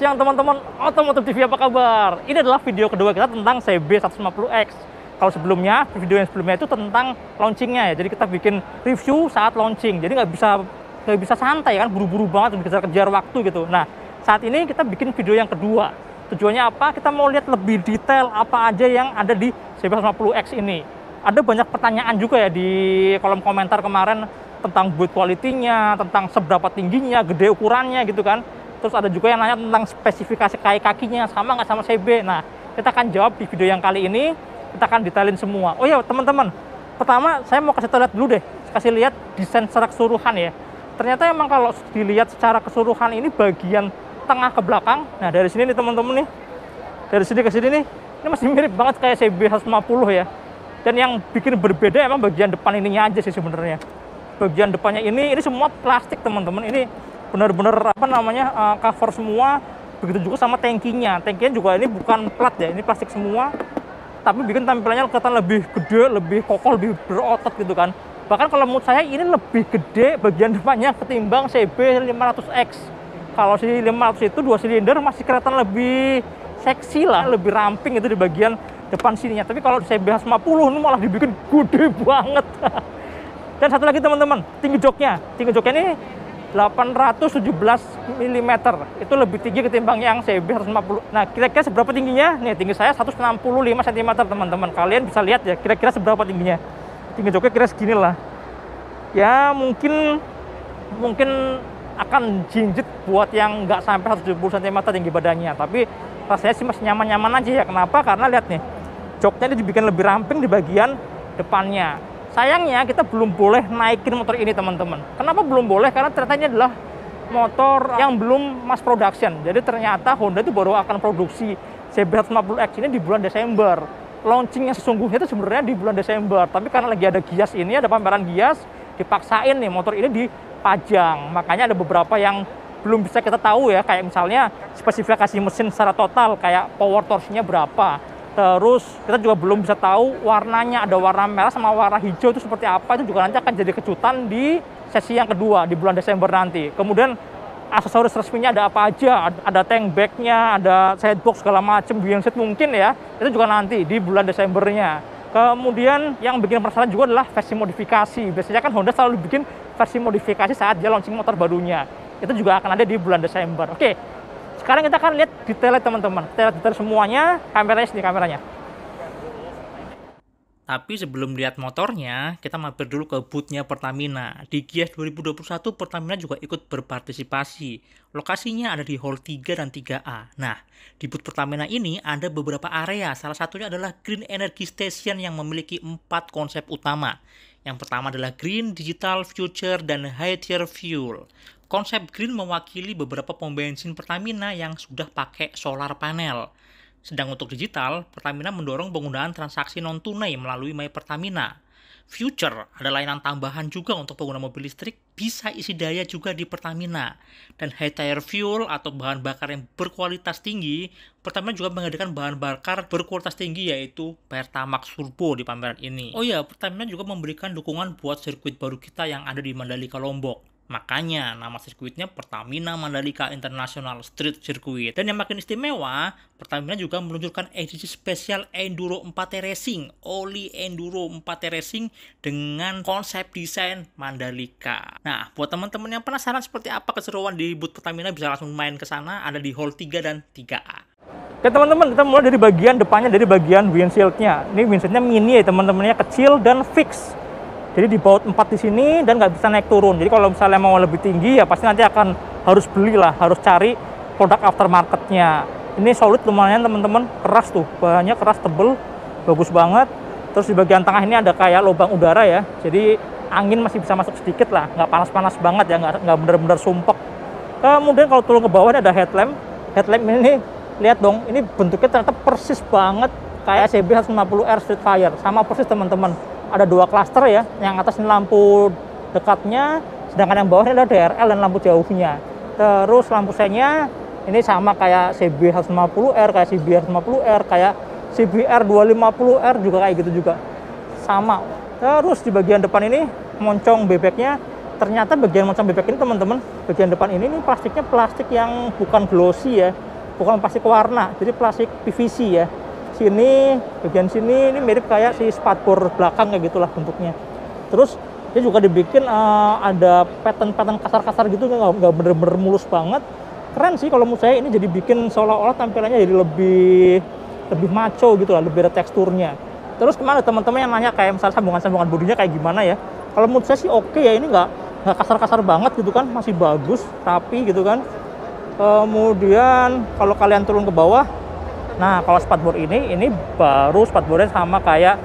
siang teman-teman Otomotif TV, apa kabar? Ini adalah video kedua kita tentang CB150X. Kalau sebelumnya, video yang sebelumnya itu tentang launchingnya ya. Jadi kita bikin review saat launching. Jadi nggak bisa santai kan, buru-buru banget, kejar waktu gitu. Nah, saat ini kita bikin video yang kedua. Tujuannya apa? Kita mau lihat lebih detail apa aja yang ada di CB150X ini. Ada banyak pertanyaan juga ya di kolom komentar kemarin tentang build quality-nya, tentang seberapa tingginya, gede ukurannya gitu kan. Terus ada juga yang nanya tentang spesifikasi kakinya, sama nggak sama CB. Nah, kita akan jawab di video yang kali ini, kita akan detailin semua. Oh ya teman-teman, pertama saya mau kasih lihat dulu deh, kasih lihat desain secara keseluruhan ya. Ternyata emang kalau dilihat secara keseluruhan ini bagian tengah ke belakang, nah dari sini nih teman-teman nih, dari sini ke sini nih, ini masih mirip banget kayak CB150 ya. Dan yang bikin berbeda emang bagian depan ininya aja sih sebenarnya. Bagian depannya ini semua plastik teman-teman. Ini benar-benar apa namanya cover semua. Begitu juga sama tankinya. Tankinya juga ini bukan plat ya, ini plastik semua. Tapi bikin tampilannya kelihatan lebih gede, lebih kokoh, lebih berotot gitu kan. Bahkan kalau menurut saya ini lebih gede bagian depannya ketimbang CB500X. Kalau si 500 itu 2 silinder masih kelihatan lebih seksi lah, lebih ramping itu di bagian depan sininya. Tapi kalau CB150 ini malah dibikin gede banget. Dan satu lagi teman-teman, tinggi joknya. Tinggi joknya ini 817 mm. Itu lebih tinggi ketimbang yang CB150. Nah, kira-kira seberapa tingginya? Nih, tinggi saya 165 cm teman-teman. Kalian bisa lihat ya, kira-kira seberapa tingginya. Tinggi joknya kira segini lah. Ya, mungkin akan jinjit buat yang nggak sampai 170 cm tinggi badannya. Tapi rasanya sih masih nyaman-nyaman aja ya. Kenapa? Karena lihat nih, joknya ini dibikin lebih ramping di bagian depannya. Sayangnya kita belum boleh naikin motor ini teman-teman. Kenapa belum boleh? Karena ternyata ini adalah motor yang belum mass production. Jadi ternyata Honda itu baru akan produksi CB150X ini di bulan Desember. Launchingnya sesungguhnya itu sebenarnya di bulan Desember. Tapi karena lagi ada Gias ini, ada pameran Gias, dipaksain nih motor ini dipajang. Makanya ada beberapa yang belum bisa kita tahu ya. Kayak misalnya spesifikasi mesin secara total, kayak power torsinya berapa. Terus kita juga belum bisa tahu warnanya, ada warna merah sama warna hijau itu seperti apa. Itu juga nanti akan jadi kejutan di sesi yang kedua di bulan Desember nanti. Kemudian aksesoris resminya ada apa aja, ada tank back-nya, ada sidebox segala macam, wheelset mungkin ya. Itu juga nanti di bulan Desembernya. Kemudian yang bikin penasaran juga adalah versi modifikasi. Biasanya kan Honda selalu bikin versi modifikasi saat dia launching motor barunya. Itu juga akan ada di bulan Desember. Oke. Sekarang kita akan lihat detailnya teman-teman. Kita lihat detail semuanya, kameranya sini kameranya. Tapi sebelum lihat motornya, kita mampir dulu ke booth-nya Pertamina. Di Gias 2021, Pertamina juga ikut berpartisipasi. Lokasinya ada di Hall 3 dan 3A. Nah, di booth Pertamina ini ada beberapa area. Salah satunya adalah Green Energy Station yang memiliki 4 konsep utama. Yang pertama adalah Green, Digital, Future, dan High Tier Fuel. Konsep Green mewakili beberapa pom bensin Pertamina yang sudah pakai solar panel. Sedang untuk digital, Pertamina mendorong penggunaan transaksi non-tunai melalui My Pertamina. Future ada layanan tambahan juga untuk pengguna mobil listrik, bisa isi daya juga di Pertamina. Dan High Tier Fuel atau bahan bakar yang berkualitas tinggi, Pertamina juga menghadirkan bahan bakar berkualitas tinggi yaitu Pertamax Turbo di pameran ini. Oh ya, Pertamina juga memberikan dukungan buat sirkuit baru kita yang ada di Mandalika, Lombok. Makanya nama sirkuitnya Pertamina Mandalika International Street Circuit. Dan yang makin istimewa, Pertamina juga meluncurkan edisi spesial Enduro 4T Racing, Oli Enduro 4T Racing dengan konsep desain Mandalika. Nah, buat teman-teman yang penasaran seperti apa keseruan di booth Pertamina, bisa langsung main ke sana, ada di Hall 3 dan 3A. Oke teman-teman, kita mulai dari bagian depannya, dari bagian windshieldnya. Ini windshieldnya mini ya teman-temannya, kecil dan fix. Jadi di baut 4 di sini dan nggak bisa naik turun. Jadi kalau misalnya mau lebih tinggi ya pasti nanti akan harus belilah, harus cari produk aftermarketnya. Ini solid lumayan teman-teman, keras tuh, bahannya keras, tebel, bagus banget. Terus di bagian tengah ini ada kayak lubang udara ya. Jadi angin masih bisa masuk sedikit lah, nggak panas-panas banget ya, nggak benar-benar sumpek. Kemudian kalau turun ke bawah ini ada headlamp. Headlamp ini lihat dong, ini bentuknya ternyata persis banget kayak CB150R Streetfire, sama persis teman-teman. Ada 2 klaster ya, yang atas ini lampu dekatnya, sedangkan yang bawah ini ada DRL dan lampu jauhnya. Terus lampu senya ini sama kayak CB150R, kayak CBR150R, kayak CBR250R juga kayak gitu juga. Sama. Terus di bagian depan ini moncong bebeknya, ternyata bagian moncong bebek ini teman-teman, bagian depan ini plastiknya plastik yang bukan glossy ya. bukan plastik warna, jadi plastik PVC ya. Sini, bagian sini ini mirip kayak si spatbor belakang kayak gitulah bentuknya. Terus dia juga dibikin ada pattern-pattern kasar-kasar gitu, nggak bener-bener mulus banget. Keren sih kalau menurut saya, ini jadi bikin seolah-olah tampilannya jadi lebih maco gitu lah, lebih ada teksturnya. Terus kemana teman-teman yang nanya kayak misalnya sambungan-sambungan bodinya kayak gimana ya? Kalau menurut saya sih oke ya, ini nggak kasar-kasar banget gitu kan, masih bagus, rapi gitu kan. Kemudian kalau kalian turun ke bawah, nah kalau spatbor ini baru spatbornya sama kayak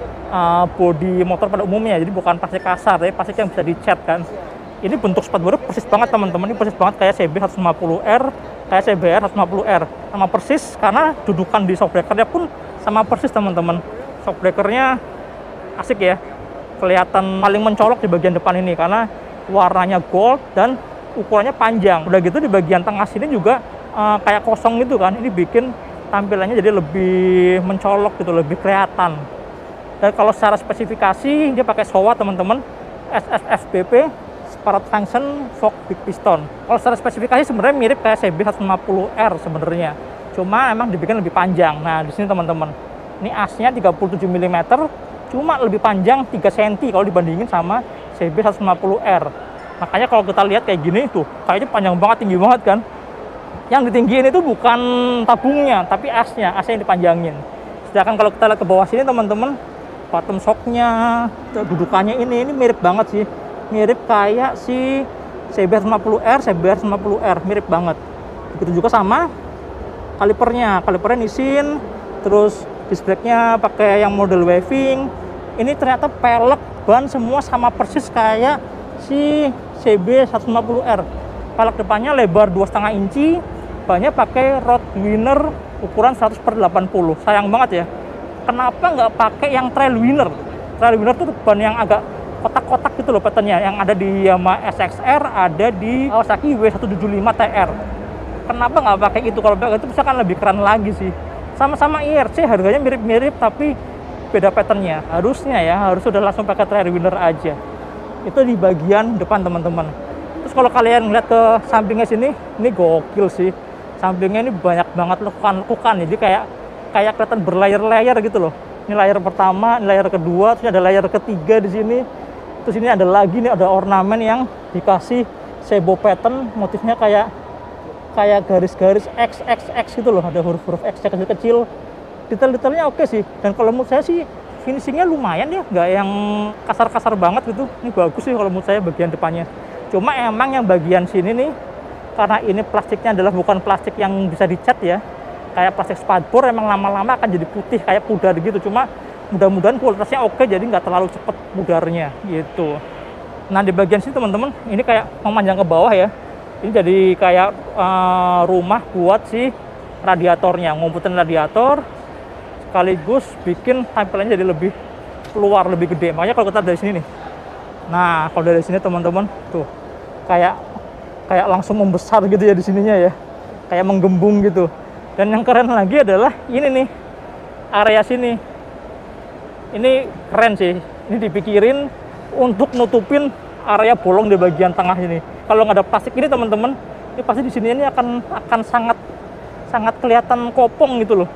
bodi motor pada umumnya, jadi bukan plastik kasar, tapi plastik yang bisa dicat kan. Ini bentuk spatbornya persis banget teman-teman, ini persis banget kayak CB 150R, kayak CBR 150R, sama persis karena dudukan di shockbreakernya pun sama persis teman-teman. Shockbreakernya asik ya, kelihatan paling mencolok di bagian depan ini karena warnanya gold dan ukurannya panjang. Udah gitu di bagian tengah sini juga kayak kosong gitu kan, ini bikin tampilannya jadi lebih mencolok gitu, lebih kelihatan. Dan kalau secara spesifikasi dia pakai Showa teman-teman, SSFBP, Separate Function Fork Big Piston. Kalau secara spesifikasi sebenarnya mirip kayak CB 150R sebenarnya, cuma emang dibikin lebih panjang. Nah di sini teman-teman, ini asnya 37 mm, cuma lebih panjang 3 cm kalau dibandingin sama CB 150R. Makanya kalau kita lihat kayak gini tuh, kayaknya panjang banget, tinggi banget kan. Yang ditinggiin itu bukan tabungnya, tapi asnya yang dipanjangin. Sedangkan kalau kita lihat ke bawah sini teman-teman, bottom shocknya, dudukannya ini mirip banget sih. Mirip kayak si CBR 50R, mirip banget. Begitu juga sama kalipernya Nissin, terus disc brake-nya pakai yang model waving. Ini ternyata pelek ban semua sama persis kayak si CB 150R. Pelek depannya lebar 2,5 inci, bannya pakai Roadwinner ukuran 100/80. Sayang banget ya, kenapa nggak pakai yang Trailwinner? Trailwinner tuh ban yang agak kotak-kotak gitu loh patternnya, yang ada di Yamaha SXR, ada di Kawasaki W175TR. Kenapa nggak pakai itu? Kalau pakai itu bisa kan lebih keren lagi sih. Sama-sama IRC, harganya mirip-mirip tapi beda patternnya. Harusnya udah langsung pakai Trailwinner aja. Itu di bagian depan teman-teman. Terus kalau kalian lihat ke sampingnya sini, ini gokil sih. Sampingnya ini banyak banget lekukan, jadi kayak kelihatan berlayer-layer gitu loh. Ini layer pertama, ini layer kedua, terus ada layer ketiga di sini. Terus ini ada lagi nih, ada ornamen yang dikasih sebo pattern, motifnya kayak garis-garis XXX gitu loh, ada huruf-huruf X kecil-kecil. Detail-detailnya oke sih. Dan kalau menurut saya sih finishingnya lumayan ya, nggak yang kasar-kasar banget gitu. Ini bagus sih kalau menurut saya bagian depannya. Cuma emang yang bagian sini nih, karena ini plastiknya adalah bukan plastik yang bisa dicat ya, kayak plastik spatbor, emang lama-lama akan jadi putih kayak pudar gitu. Cuma mudah-mudahan kualitasnya oke, jadi nggak terlalu cepet pudarnya gitu. Nah di bagian sini teman-teman, ini kayak memanjang ke bawah ya. Ini jadi kayak rumah buat si radiatornya, ngumputin radiator, sekaligus bikin tampilannya jadi lebih keluar, lebih gede. Makanya kalau kita dari sini nih, nah kalau dari sini teman-teman tuh kayak langsung membesar gitu ya di sininya ya, kayak menggembung gitu. Dan yang keren lagi adalah ini nih, area sini. Ini keren sih, ini dipikirin untuk nutupin area bolong di bagian tengah ini. Kalau nggak ada plastik ini teman-teman, ini pasti di sini ini akan sangat kelihatan kopong gitu loh.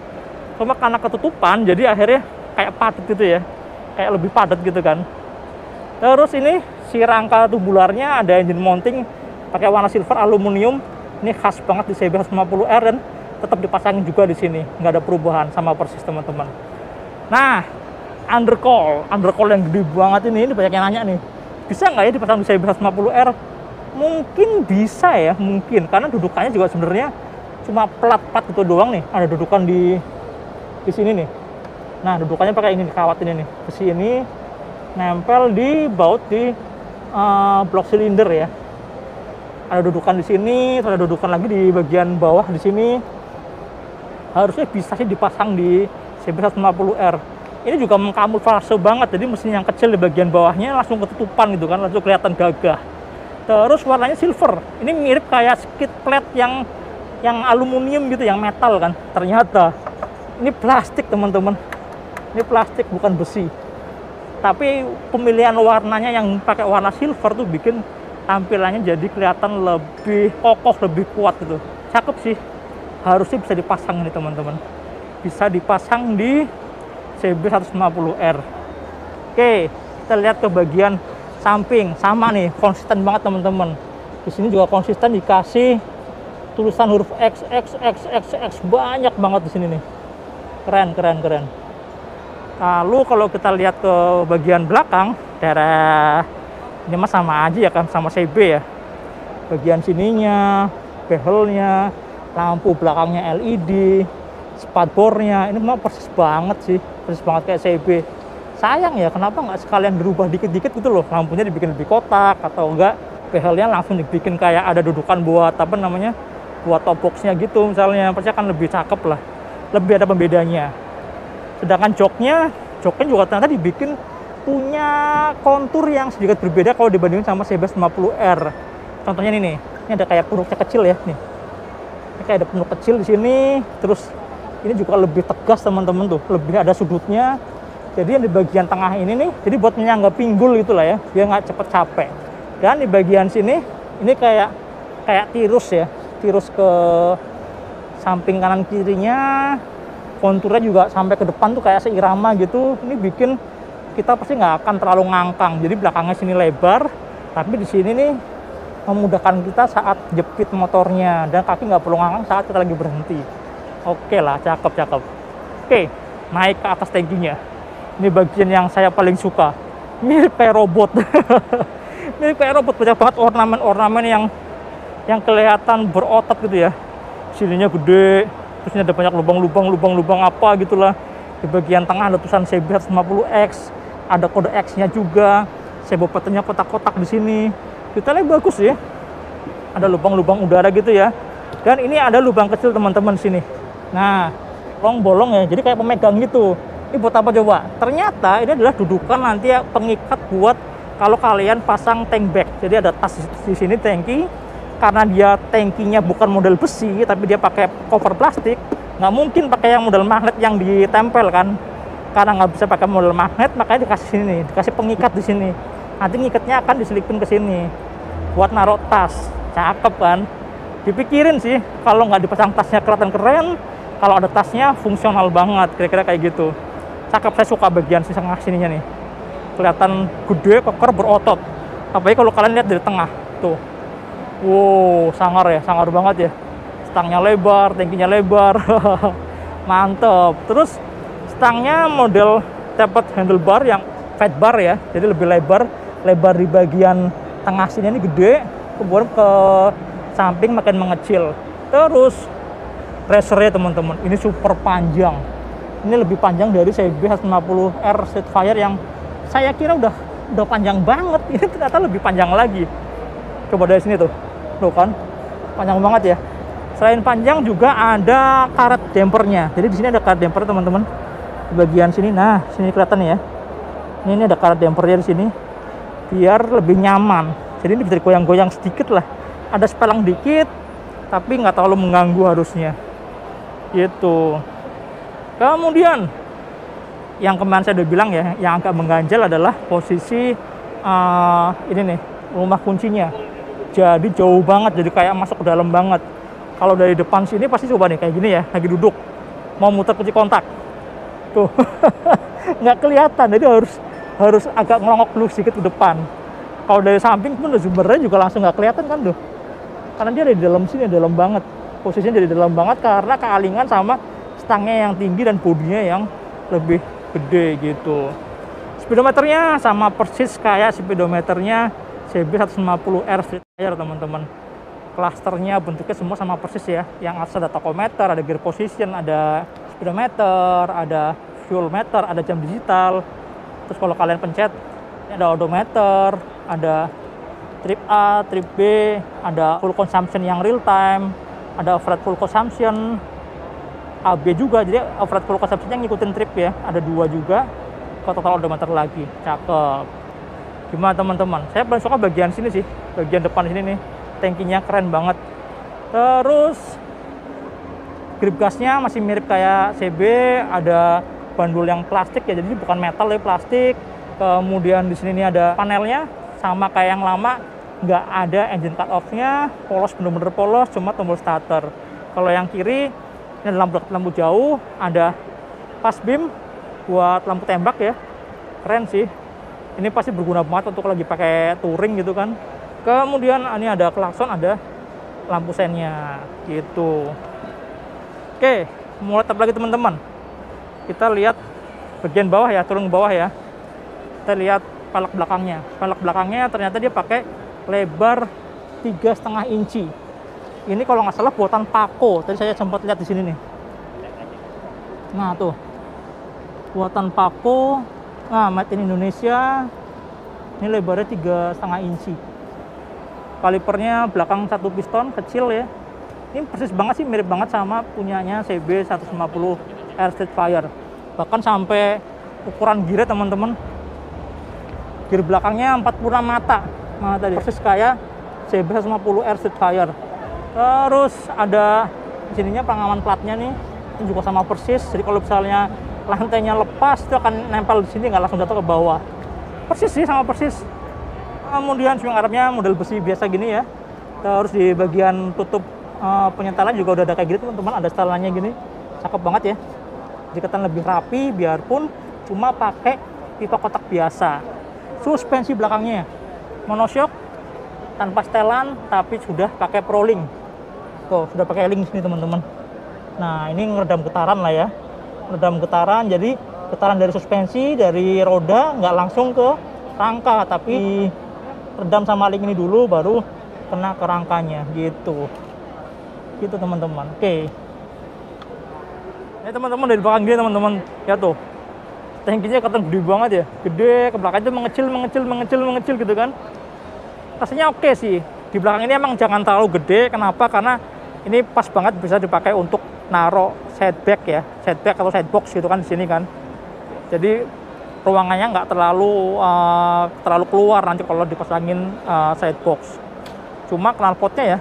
Cuma karena ketutupan, jadi akhirnya kayak padat gitu ya, kayak lebih padat gitu kan. Terus ini si rangka tubularnya ada engine mounting pakai warna silver aluminium. Ini khas banget di CB 150R dan tetap dipasangin juga di sini, nggak ada perubahan, sama persis teman-teman. Nah, undercoil yang gede banget ini banyak yang nanya nih, bisa nggak ya dipasang di CB 150R? Mungkin bisa ya, mungkin, karena dudukannya juga sebenarnya cuma plat-plat gitu doang nih. Ada dudukan di sini nih. Nah, dudukannya pakai ini, kawat ini nih, besi ini nempel di baut di blok silinder ya. Ada dudukan di sini, terus ada dudukan lagi di bagian bawah di sini. Harusnya bisa sih dipasang di CB 150R. Ini juga mengkamuflase banget, jadi mesin yang kecil di bagian bawahnya langsung ketutupan gitu kan, langsung kelihatan gagah. Terus warnanya silver. Ini mirip kayak skid plate yang aluminium gitu, yang metal kan. Ternyata ini plastik teman-teman. Ini plastik bukan besi. Tapi pemilihan warnanya yang pakai warna silver tuh bikin tampilannya jadi kelihatan lebih kokoh, lebih kuat gitu. Cakep sih. harusnya bisa dipasang nih teman-teman. Bisa dipasang di CB150R. Oke, kita lihat ke bagian samping. Sama nih, konsisten banget teman-teman. Di sini juga konsisten dikasih tulisan huruf X, X, X, X, X, banyak banget di sini nih. Keren, keren, keren. Lalu kalau kita lihat ke bagian belakang, daerah ini mah sama aja ya kan, sama CB ya. Bagian sininya, bezelnya, lampu belakangnya LED, spatbornya, ini mah persis banget sih, persis banget kayak CB. Sayang ya, kenapa nggak sekalian dirubah dikit-dikit gitu loh, lampunya dibikin lebih kotak, atau enggak bezelnya langsung dibikin kayak ada dudukan buat apa namanya, buat top boxnya gitu misalnya, pasti akan lebih cakep lah, lebih ada pembedanya. Sedangkan joknya juga ternyata dibikin punya kontur yang sedikit berbeda kalau dibandingin sama CB150R. Contohnya ini ada kayak punuknya kecil ya nih. Ini kayak ada punuk kecil di sini, terus ini juga lebih tegas teman-teman tuh, lebih ada sudutnya. Jadi yang di bagian tengah ini nih, jadi buat menyangga pinggul gitu lah ya, biar nggak cepet capek. Dan di bagian sini, ini kayak tirus ya, tirus ke samping kanan kirinya. Konturnya juga sampai ke depan tuh kayak seirama gitu. Ini bikin kita pasti nggak akan terlalu ngangkang. Jadi belakangnya sini lebar, tapi di sini nih memudahkan kita saat jepit motornya, dan kaki nggak perlu ngangkang saat kita lagi berhenti. Oke lah, cakep, cakep. Oke, naik ke atas tangkinya. Ini bagian yang saya paling suka. Mirip kayak robot. Mirip kayak robot, banyak banget ornamen-ornamen yang kelihatan berotot gitu ya. Sininya gede. Terusnya ada banyak lubang-lubang apa gitulah. Di bagian tengah ada tulisan CB150X, ada kode X-nya juga. Sebopetennya kotak-kotak di sini. Detailnya bagus ya. Ada lubang-lubang udara gitu ya. Dan ini ada lubang kecil teman-teman sini. Nah, bolong ya. Jadi kayak pemegang gitu. Ini buat apa coba? Ternyata ini adalah dudukan nanti ya, pengikat buat kalau kalian pasang tank bag. Jadi ada tas di sini tangki. Karena dia tangkinya bukan model besi, tapi dia pakai cover plastik, nggak mungkin pakai yang model magnet yang ditempel kan. Karena nggak bisa pakai model magnet, makanya dikasih sini, dikasih pengikat di sini. Nanti ngikatnya akan diselipin ke sini buat naruh tas. Cakep kan? Dipikirin sih, kalau nggak dipasang tasnya kelihatan keren, kalau ada tasnya fungsional banget, kira-kira kayak gitu. Cakep, saya suka bagian tengah sininya nih. Kelihatan gede, koker, berotot. Apalagi kalau kalian lihat dari tengah tuh. Wow, sangar ya, sangar banget ya. Stangnya lebar, tangkinya lebar. Mantep. Terus stangnya model tapered handlebar yang fat bar ya. Jadi lebih lebar di bagian tengah sini ini gede, kemudian ke samping makin mengecil. Terus racernya teman-teman, ini super panjang. Ini lebih panjang dari CB150R Streetfire yang saya kira udah panjang banget. Ini ternyata lebih panjang lagi. Coba dari sini tuh kan, panjang banget ya. Selain panjang juga ada karet dampernya. Jadi di sini ada karet damper teman-teman. Di bagian sini, nah sini kelihatan ya. Ini ada karet dampernya di sini, biar lebih nyaman. Jadi ini bisa digoyang-goyang sedikit lah. Ada sepelang dikit, tapi nggak terlalu mengganggu harusnya. Gitu. Kemudian yang kemarin saya udah bilang ya, yang agak mengganjal adalah posisi ini nih, rumah kuncinya. Jadi jauh banget, jadi kayak masuk ke dalam banget. Kalau dari depan sini pasti coba nih kayak gini ya, lagi duduk mau muter kunci kontak tuh. Nggak kelihatan, jadi harus agak ngelongok dulu sedikit ke depan. Kalau dari samping pun sumbernya juga langsung nggak kelihatan kan tuh, karena dia ada di dalam sini, dalam banget posisinya, jadi dalam banget karena kealingan sama stangnya yang tinggi dan bodinya yang lebih gede gitu. Speedometernya sama persis kayak speedometernya CB150R Streetfire teman-teman. Klasternya bentuknya semua sama persis ya. Yang atas ada tachometer, ada gear position, ada speedometer, ada fuel meter, ada jam digital. Terus kalau kalian pencet, ini ada odometer, ada trip A, trip B, ada full consumption yang real time, ada override full consumption, AB juga. Jadi override full consumption yang ngikutin trip ya. Ada 2 juga. Ke total odometer lagi. Cakep. Gimana teman-teman? Saya paling suka bagian sini sih, bagian depan sini nih, tangkinya keren banget. Terus grip gasnya masih mirip kayak CB, ada bandul yang plastik ya, jadi bukan metal tapi plastik. Kemudian di sini nih ada panelnya, sama kayak yang lama, nggak ada engine cut off-nya, polos, bener-bener polos, cuma tombol starter. Kalau yang kiri ini ada lampu jauh, ada pass beam buat lampu tembak ya. Keren sih. Ini pasti berguna banget untuk lagi pakai touring gitu kan. Kemudian ini ada klakson, ada lampu sennya gitu. Oke, mulai tab lagi teman-teman. Kita lihat bagian bawah ya, turun ke bawah ya. Kita lihat pelek belakangnya. Pelek belakangnya ternyata dia pakai lebar 3,5 inci. Ini kalau nggak salah buatan Paco. Tadi saya sempat lihat di sini nih. Nah tuh, buatan Paco. Nah, made in Indonesia. Ini lebarnya 3,5 inci. Kalipernya belakang satu piston kecil ya. Ini persis banget sih, mirip banget sama punyanya CB 150 R Streetfire. Bahkan sampai ukuran gear teman-teman. Gear belakangnya 46 mata. Nah tadi persis kayak CB 150 R Streetfire. Terus ada di sininya pengaman platnya nih. Ini juga sama persis. Jadi kalau misalnya lantainya lepas itu akan nempel di sini, nggak langsung jatuh ke bawah. Persis sih, sama persis. Kemudian swing armnya model besi biasa gini ya. Terus di bagian tutup penyetelan juga udah ada kayak gitu teman-teman, ada setelannya gini. Cakep banget ya. Jadi kelihatan lebih rapi biarpun cuma pakai pipa kotak biasa. Suspensi belakangnya monoshock tanpa setelan tapi sudah pakai Prolink. Tuh, sudah pakai link sini teman-teman. Nah, ini ngeredam getaran lah ya. Ngeredam getaran, jadi getaran dari suspensi, dari roda nggak langsung ke rangka, tapi redam sama link ini dulu baru kena ke rangkanya gitu. Gitu teman-teman. Oke. Ini teman-teman dari belakang dia teman-teman. Ya tuh. Tangkinya kelihatan gede banget ya. Gede, ke belakang itu mengecil gitu kan. Rasanya oke sih. Di belakang ini emang jangan terlalu gede. Kenapa? Karena ini pas banget bisa dipakai untuk naro sidebag ya, sidebag atau sidebox gitu kan di sini kan. Jadi ruangannya nggak terlalu keluar nanti kalau dipasangin sidebox. Cuma knalpotnya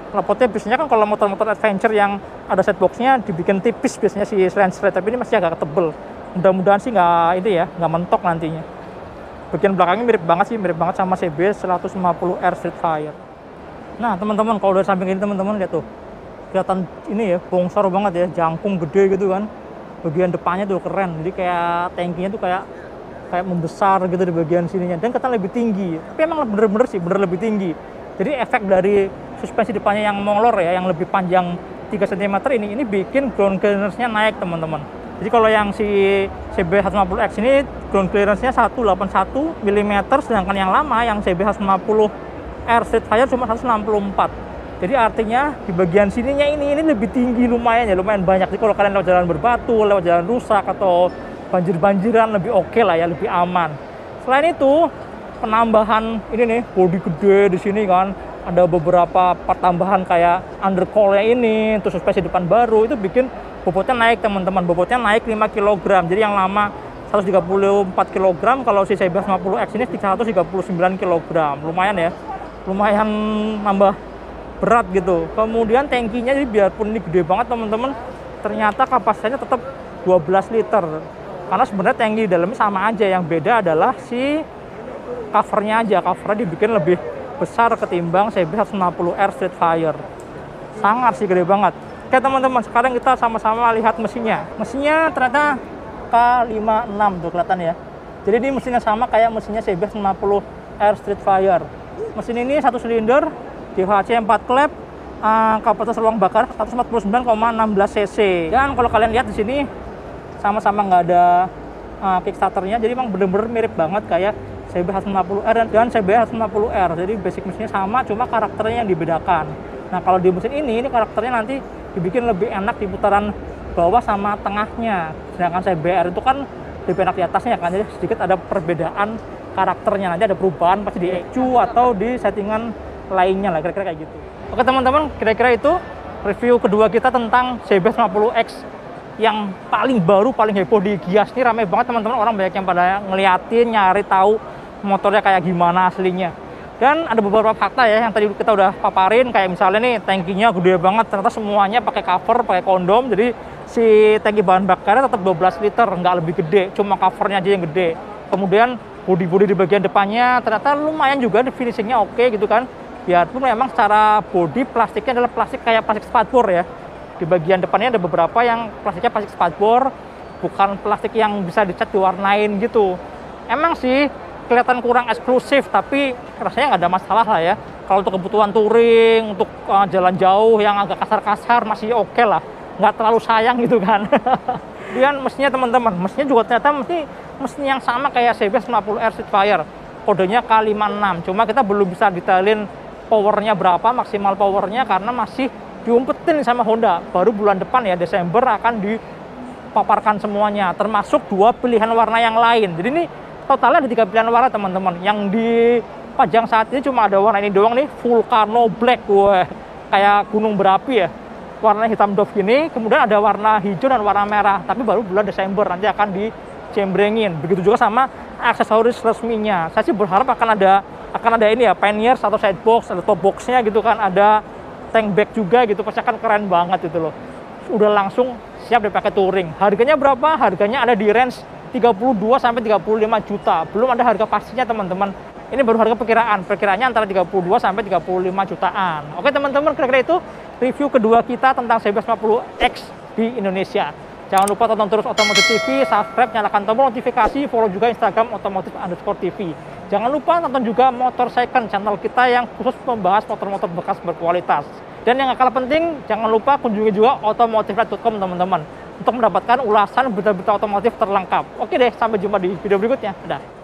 biasanya kan kalau motor-motor adventure yang ada sideboxnya dibikin tipis biasanya si Lance Ray, tapi ini masih agak tebel. Mudah-mudahan sih nggak mentok nantinya. Bagian belakangnya mirip banget sama CB 150R Streetfire. Nah teman-teman, kalau dari samping ini teman-teman lihat tuh, kelihatan ini ya, bongsor banget ya, jangkung gede gitu kan. Bagian depannya tuh keren, jadi kayak tankinya tuh kayak membesar gitu di bagian sininya, dan kelihatan lebih tinggi. Tapi emang bener lebih tinggi. Jadi efek dari suspensi depannya yang molor ya, yang lebih panjang 3 cm ini bikin ground clearance-nya naik teman-teman. Jadi kalau yang si CB 150X ini ground clearance-nya 181 mm, sedangkan yang lama yang CB 150R Streetfire cuma 164. Jadi artinya di bagian sininya ini lebih tinggi lumayan banyak. Jadi kalau kalian lewat jalan berbatu, lewat jalan rusak atau banjir-banjiran lebih oke lah ya, lebih aman. Selain itu, penambahan ini nih, bodi gede di sini kan. Ada beberapa part tambahan kayak undercoil-nya ini, terus suspensi depan baru, itu bikin bobotnya naik teman-teman. Bobotnya naik 5 kg. Jadi yang lama 134 kg, kalau si CB 150X ini 139 kg. Lumayan ya. Lumayan nambah berat gitu. Kemudian tangkinya, jadi biarpun ini gede banget teman-teman, ternyata kapasitasnya tetap 12 liter. Karena sebenarnya tangki di dalamnya sama aja, yang beda adalah si covernya aja. Covernya dibikin lebih besar ketimbang CB 150R Streetfire. Sangat sih gede banget. Oke teman-teman, sekarang kita sama-sama lihat mesinnya. Mesinnya ternyata K56 tuh kelihatan ya. Jadi ini mesinnya sama kayak mesinnya CB 150R Streetfire. Mesin ini 1 silinder, DHC 4 klep, kapasitas ruang bakar 149,16 cc. Dan kalau kalian lihat di sini sama-sama nggak ada kickstarternya, jadi memang bener-bener mirip banget kayak CB 150R dan CB 150R. Jadi basic mesinnya sama, cuma karakternya yang dibedakan. Nah kalau di mesin ini karakternya nanti dibikin lebih enak di putaran bawah sama tengahnya. Sedangkan CBR itu kan lebih enak di atasnya kan, jadi sedikit ada perbedaan karakternya. Nanti ada perubahan pasti di ECU atau di settingan lainnya lah, kira-kira kayak gitu. Oke teman-teman, kira-kira itu review kedua kita tentang CB 150X yang paling baru, paling heboh di Gias. Ini ramai banget teman-teman, orang banyak yang pada ngeliatin, nyari tahu motornya kayak gimana aslinya. Dan ada beberapa fakta ya yang tadi kita udah paparin, kayak misalnya nih tangkinya gede banget, ternyata semuanya pakai cover, pakai kondom, jadi si tangki bahan bakarnya tetap 12 liter, nggak lebih gede, cuma covernya aja yang gede. Kemudian bodi-bodi di bagian depannya ternyata lumayan juga, finishingnya oke gitu kan. Biarpun memang secara bodi plastiknya adalah plastik kayak plastik spatbor ya, Di bagian depannya ada beberapa yang plastiknya plastik spatbor, bukan plastik yang bisa dicat diwarnain gitu. Emang sih kelihatan kurang eksklusif, tapi rasanya nggak ada masalah lah ya. Kalau untuk kebutuhan touring, untuk jalan jauh yang agak kasar-kasar masih oke lah. Nggak terlalu sayang gitu kan. Kemudian mesinnya teman-teman, mesinnya juga ternyata mesin yang sama kayak CB90R Spitfire. Kodenya K56, cuma kita belum bisa detailin powernya berapa, maksimal powernya, karena masih diumpetin sama Honda. Baru bulan depan ya, Desember akan dipaparkan semuanya, termasuk 2 pilihan warna yang lain. Jadi ini totalnya ada 3 pilihan warna teman-teman. Yang dipajang saat ini cuma ada warna ini doang nih, Vulcano Black. Wah, kayak gunung berapi ya. Warna hitam doff gini, kemudian ada warna hijau dan warna merah, tapi baru bulan Desember nanti akan dicembrengin. Begitu juga sama aksesoris resminya. Saya sih berharap akan ada ini ya, panniers atau side box, ada top boxnya gitu kan, ada tank bag juga gitu, pasti akan keren banget itu loh. Udah langsung siap dipakai touring. Harganya berapa? Harganya ada di range 32 sampai 35 juta. Belum ada harga pastinya teman-teman. Ini baru harga perkiraan. Perkiraannya antara 32 sampai 35 jutaan. Oke teman-teman, kira-kira itu review kedua kita tentang CB90X di Indonesia. Jangan lupa tonton terus Otomotif TV, subscribe, nyalakan tombol notifikasi, follow juga Instagram otomotif_TV. Jangan lupa tonton juga Motor Second, channel kita yang khusus membahas motor-motor bekas berkualitas. Dan yang gak kalah penting, jangan lupa kunjungi juga otomotiflight.com teman-teman, untuk mendapatkan ulasan berita-berita otomotif terlengkap. Oke deh, sampai jumpa di video berikutnya. Dadah.